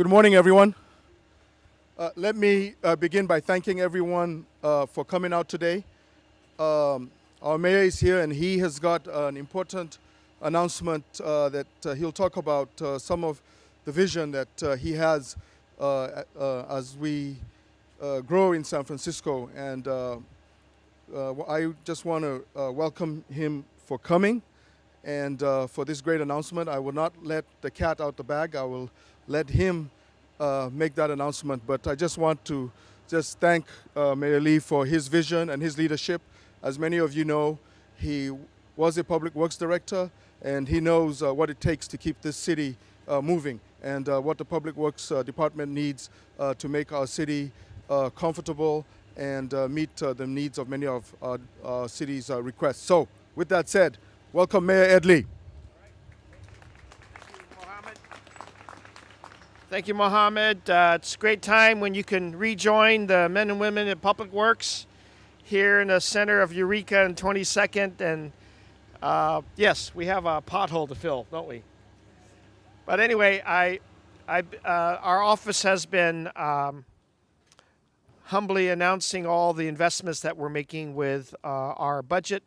Good morning, everyone. Let me begin by thanking everyone for coming out today. Our mayor is here, and he has got an important announcement that he'll talk about some of the vision that he has as we grow in San Francisco. And I just want to welcome him for coming and for this great announcement. I will not let the cat out the bag. I will let him make that announcement. But I just want to thank Mayor Lee for his vision and his leadership. As many of you know, he was a public works director, and he knows what it takes to keep this city moving and what the public works department needs to make our city comfortable and meet the needs of many of our city's requests. So with that said, welcome Mayor Ed Lee. Thank you, Mohammed. It's a great time when you can rejoin the men and women in Public Works here in the center of Eureka and 22nd. And yes, we have a pothole to fill, don't we? But anyway, our office has been humbly announcing all the investments that we're making with our budget.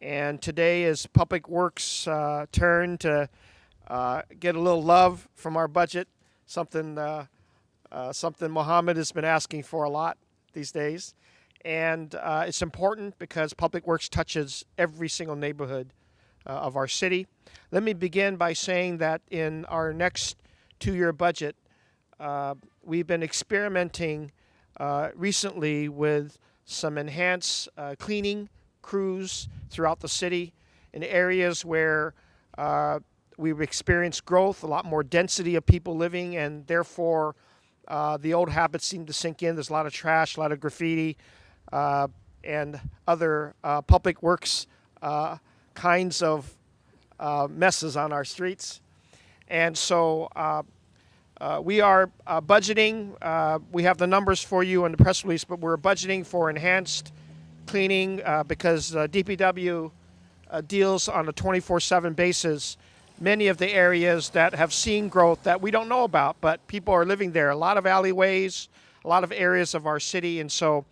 And today is Public Works' turn to get a little love from our budget. Something Mohammed has been asking for a lot these days. And it's important because Public Works touches every single neighborhood of our city. Let me begin by saying that in our next 2-year budget, we've been experimenting recently with some enhanced cleaning crews throughout the city in areas where we've experienced growth, a lot more density of people living, and therefore the old habits seem to sink in. There's a lot of trash, a lot of graffiti, and other public works kinds of messes on our streets. And so we are budgeting. We have the numbers for you in the press release, but we're budgeting for enhanced cleaning because DPW deals on a 24/7 basis many of the areas that have seen growth that we don't know about, but people are living there. A lot of alleyways, a lot of areas of our city, and so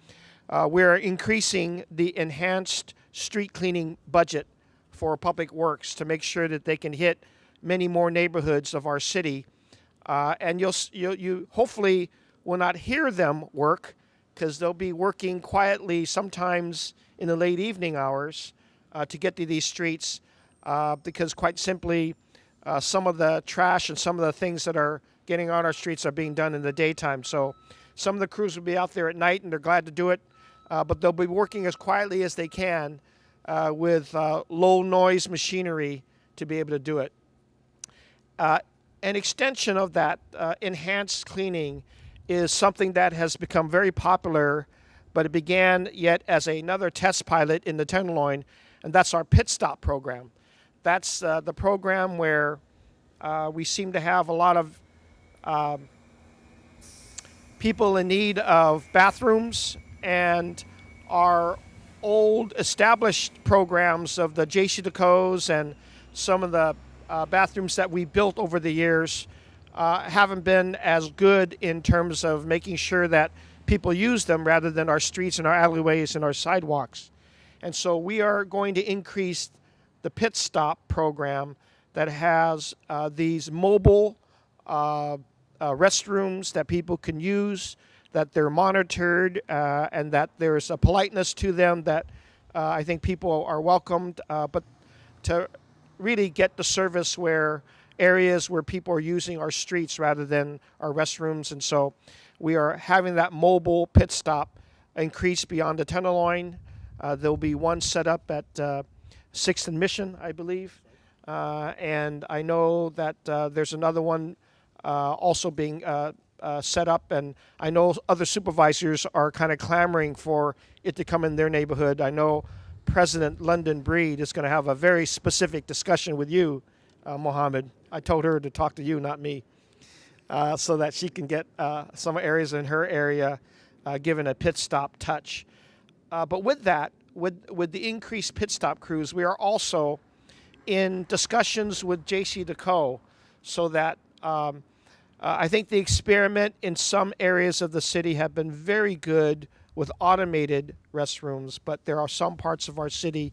we're increasing the enhanced street cleaning budget for Public Works to make sure that they can hit many more neighborhoods of our city. And you hopefully will not hear them work because they'll be working quietly sometimes in the late evening hours to get to these streets. Because quite simply, some of the trash and some of the things that are getting on our streets are being done in the daytime. So some of the crews will be out there at night, and they're glad to do it, but they'll be working as quietly as they can with low-noise machinery to be able to do it. An extension of that enhanced cleaning is something that has become very popular, but it began yet as another test pilot in the Tenderloin, and that's our pit stop program. That's the program where we seem to have a lot of people in need of bathrooms, and our old established programs of the J.C. DeCo's and some of the bathrooms that we built over the years haven't been as good in terms of making sure that people use them rather than our streets and our alleyways and our sidewalks. And so we are going to increase the pit stop program that has these mobile restrooms that people can use, that they're monitored, and that there's a politeness to them that I think people are welcomed, but to really get the service where areas where people are using our streets rather than our restrooms. And so we are having that mobile pit stop increase beyond the Tenderloin. There'll be one set up at 6th and Mission, I believe. And I know that there's another one also being set up. And I know other supervisors are kind of clamoring for it to come in their neighborhood. I know President London Breed is going to have a very specific discussion with you, Mohammed. I told her to talk to you, not me, so that she can get some areas in her area given a pit stop touch. But with that, with the increased pit stop crews, we are also in discussions with J.C. DeCo so that I think the experiment in some areas of the city have been very good with automated restrooms, but there are some parts of our city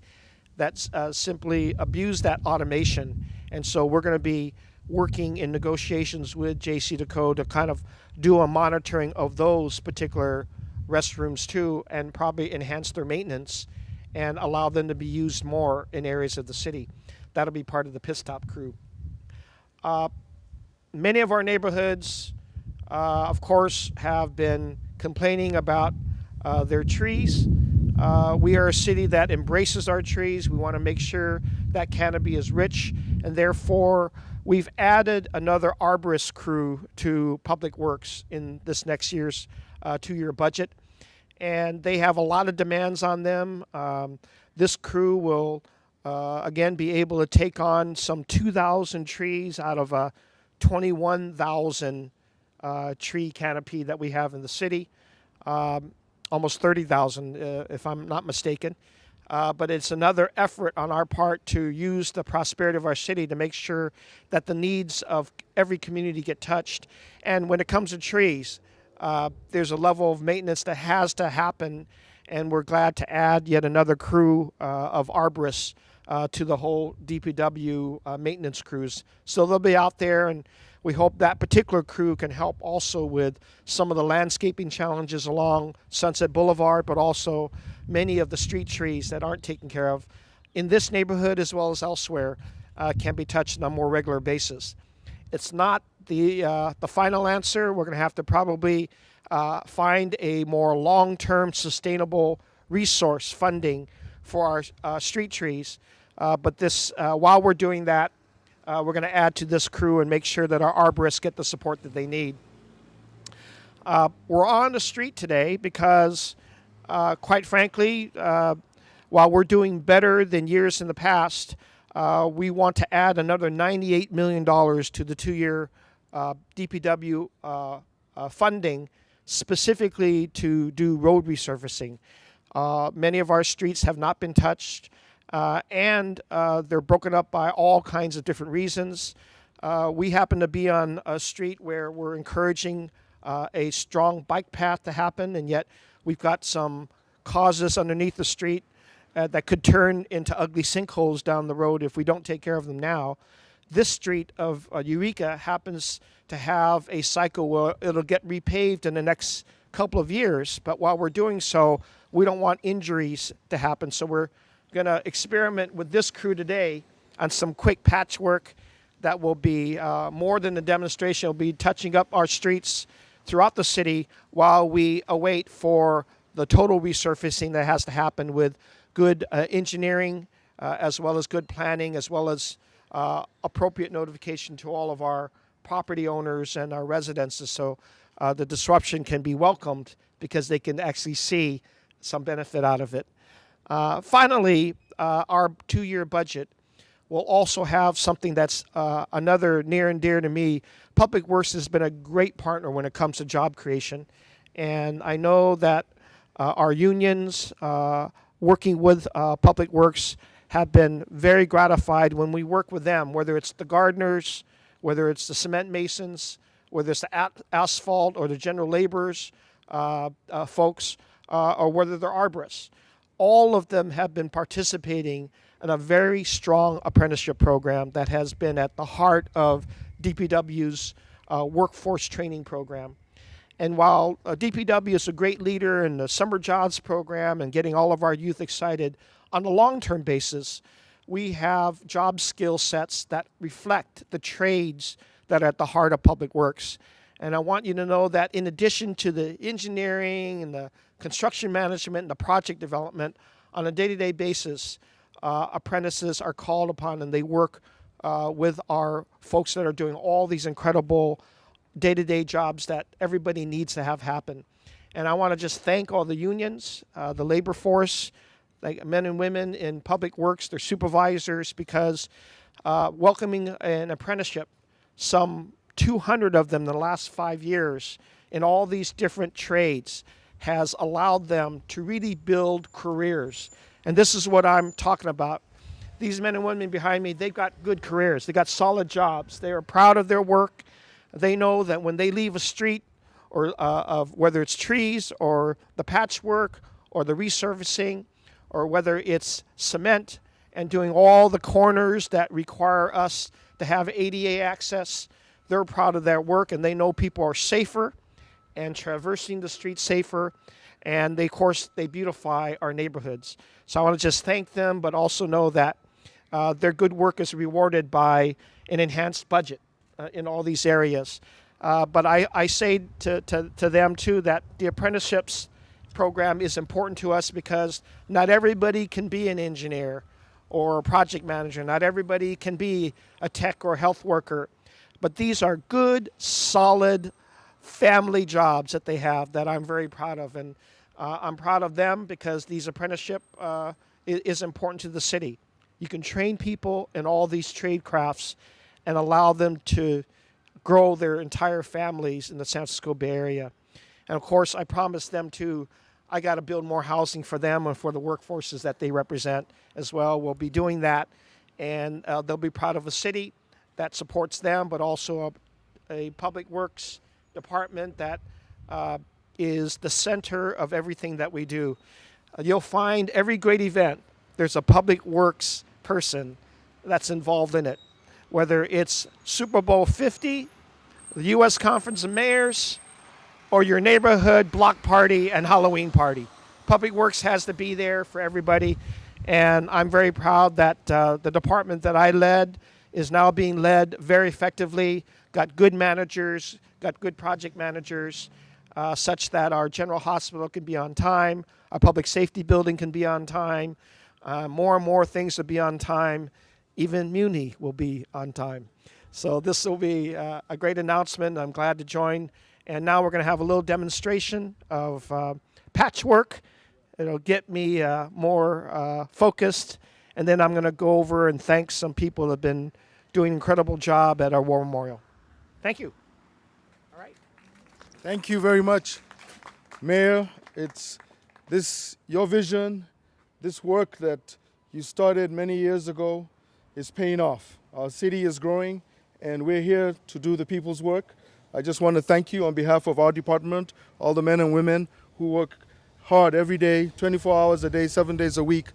that simply abuse that automation. And so we're going to be working in negotiations with JC to kind of do a monitoring of those particular restrooms too, and probably enhance their maintenance and allow them to be used more in areas of the city. That'll be part of the pit stop crew. Many of our neighborhoods, of course, have been complaining about their trees. We are a city that embraces our trees. We want to make sure that canopy is rich, and therefore we've added another arborist crew to Public Works in this next year's 2-year budget, and they have a lot of demands on them. This crew will again be able to take on some 2,000 trees out of a 21,000 tree canopy that we have in the city. Almost 30,000 if I'm not mistaken. But it's another effort on our part to use the prosperity of our city to make sure that the needs of every community get touched. And when it comes to trees, there's a level of maintenance that has to happen, and we're glad to add yet another crew of arborists to the whole DPW maintenance crews. So they'll be out there, and we hope that particular crew can help also with some of the landscaping challenges along Sunset Boulevard, but also many of the street trees that aren't taken care of in this neighborhood as well as elsewhere can be touched on a more regular basis. It's not the final answer. We're going to have to probably find a more long-term sustainable resource funding for our street trees. But this, while we're doing that, we're going to add to this crew and make sure that our arborists get the support that they need. We're on the street today because, quite frankly, while we're doing better than years in the past, we want to add another $98 million to the 2-year DPW funding specifically to do road resurfacing. Many of our streets have not been touched, and they're broken up by all kinds of different reasons. We happen to be on a street where we're encouraging a strong bike path to happen, and yet we've got some causes underneath the street that could turn into ugly sinkholes down the road if we don't take care of them now. This street of Eureka happens to have a cycle where it'll get repaved in the next couple of years, but while we're doing so, we don't want injuries to happen. So we're going to experiment with this crew today on some quick patchwork that will be more than a demonstration. It'll be touching up our streets throughout the city while we await for the total resurfacing that has to happen with good engineering as well as good planning, as well as appropriate notification to all of our property owners and our residences, so the disruption can be welcomed because they can actually see some benefit out of it. Finally, our 2-year budget will also have something that's another near and dear to me. Public Works has been a great partner when it comes to job creation, and I know that our unions working with Public Works have been very gratified when we work with them, whether it's the gardeners, whether it's the cement masons, whether it's the asphalt or the general laborers folks, or whether they're arborists. All of them have been participating in a very strong apprenticeship program that has been at the heart of DPW's workforce training program. And while DPW is a great leader in the summer jobs program and getting all of our youth excited, on a long-term basis, we have job skill sets that reflect the trades that are at the heart of Public Works. And I want you to know that in addition to the engineering and the construction management and the project development, on a day-to-day basis, apprentices are called upon and they work with our folks that are doing all these incredible day-to-day jobs that everybody needs to have happen. And I want to just thank all the unions, the labor force, like men and women in Public Works, their supervisors, because welcoming an apprenticeship, some 200 of them in the last 5 years in all these different trades, has allowed them to really build careers. And this is what I'm talking about. These men and women behind me, they've got good careers. They've got solid jobs. They are proud of their work. They know that when they leave a street, or of whether it's trees or the patchwork or the resurfacing, or whether it's cement and doing all the corners that require us to have ADA access, they're proud of their work, and they know people are safer and traversing the streets safer, and they, of course, they beautify our neighborhoods. So I want to just thank them, but also know that their good work is rewarded by an enhanced budget in all these areas. But I say to them, too, that the apprenticeships program is important to us because not everybody can be an engineer or a project manager. Not everybody can be a tech or health worker. But these are good, solid family jobs that they have that I'm very proud of. And I'm proud of them because these apprenticeship is important to the city. You can train people in all these trade crafts and allow them to grow their entire families in the San Francisco Bay Area. And of course, I promised them too, I got to build more housing for them and for the workforces that they represent as well. We'll be doing that, and they'll be proud of a city that supports them, but also a public works department that is the center of everything that we do. You'll find every great event, there's a public works person that's involved in it. Whether it's Super Bowl 50, the U.S. Conference of Mayors, or your neighborhood block party and Halloween party. Public Works has to be there for everybody, and I'm very proud that the department that I led is now being led very effectively, got good managers, got good project managers, such that our general hospital can be on time, our public safety building can be on time, more and more things will be on time, even Muni will be on time. So this will be a great announcement. I'm glad to join. And now we're going to have a little demonstration of patchwork. It'll get me more focused. And then I'm going to go over and thank some people that have been doing an incredible job at our War Memorial. Thank you. All right. Thank you very much, Mayor. It's your vision, this work that you started many years ago is paying off. Our city is growing, and we're here to do the people's work. I just want to thank you on behalf of our department, all the men and women who work hard every day, 24 hours a day, 7 days a week,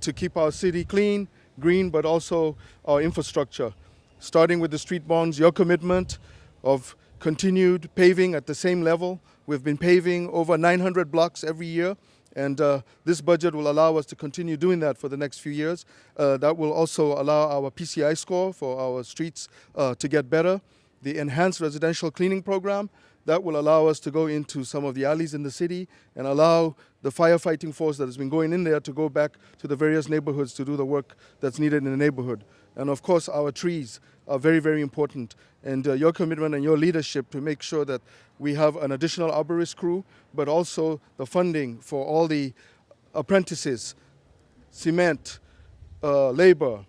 to keep our city clean, green, but also our infrastructure. Starting with the street bonds, your commitment of continued paving at the same level. We've been paving over 900 blocks every year, and this budget will allow us to continue doing that for the next few years. That will also allow our PCI score for our streets to get better. The enhanced residential cleaning program, that will allow us to go into some of the alleys in the city and allow the firefighting force that has been going in there to go back to the various neighborhoods to do the work that's needed in the neighborhood. And of course, our trees are very, very important. And your commitment and your leadership to make sure that we have an additional arborist crew, but also the funding for all the apprentices, cement, labor,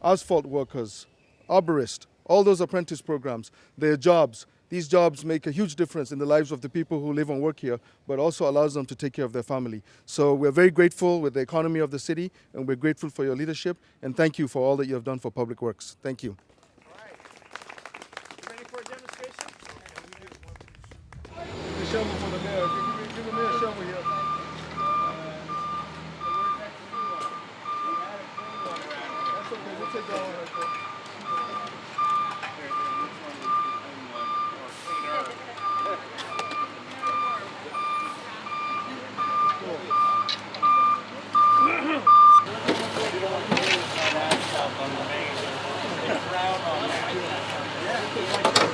asphalt workers, arborists, all those apprentice programs, their jobs. These jobs make a huge difference in the lives of the people who live and work here, but also allows them to take care of their family. So we're very grateful with the economy of the city, and we're grateful for your leadership, and thank you for all that you have done for Public Works. Thank you. All right. You ready for a demonstration? The shovel for the mayor. Give the mayor a shovel here. That's okay. We'll take that one right there. It's round on that.